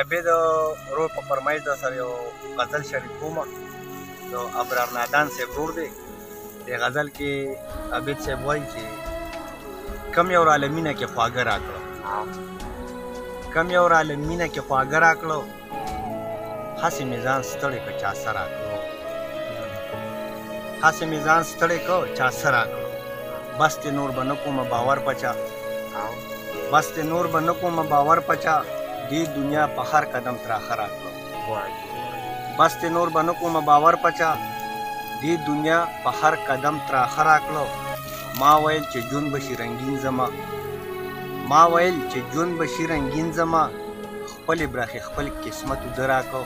بیا د ورور په فرمایش در سره یو غزل شریکوم. د ابرار نادان صاحب ورور دی. د غزل کې عابد صاحب وایي چې کم یو راله مینه کې خواږه راکړه، کم یو راله مینه کې خواږه راکړه، هسې مې ځان ستړی کړ چا څه راکړو، هسې مې ځان ستړی کړ چا څه راکړو، بس دې نور به نه کومه باور پچا، بس دې نور به نه کومه باور پچا، دې دنیا په هر قدم تراخه راکړو، بس دې نور به نه کومه باور پچا، دې دنیا په هر قدم تراخه راکړو. ما ویل چې ژوند به شي رنګین زما، ما ویل چې ژوند به شي رنګین زما، خپلې برخې خپل قسمت وده راکړو،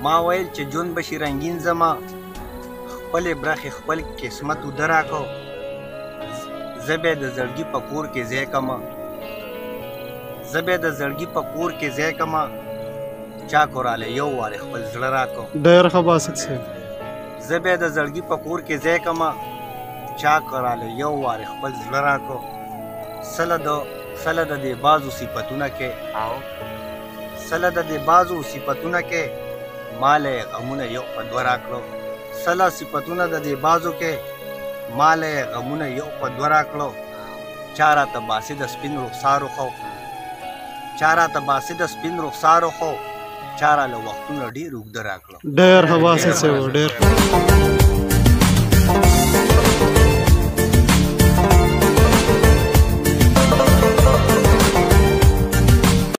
ما ویل چې ژوند به شي رنګین زما، خپلې برخې خپل قسمت وده راکړو. زه بیا د زړګي په کور کې ځای کړمه، زه بیا د زړګي په کور کې ځای کړمه، چا کوراله یو وارې خپل زړه راکړو. ډېر ښه باسط صاحب. زه بیا د زړګي په کور کې ځای کړمه، چا کوراله یو وارې خپل زړه راکړو. سله د دې بازو صفتونه کې، سله د دې بازو صفتونه کې، ماله یې غمونه یو په دوه راکړو. سله صفتونه د دې بازو کې، ماله یې غمونه یو په دوه راکړو. چا راته باسي د سپین رخسارو خو، چا راته باسي د سپین رخسارو خو، چا راله وختونه ډېر اوږده راکړو. ډېر ښه باسط صاحب، ډېر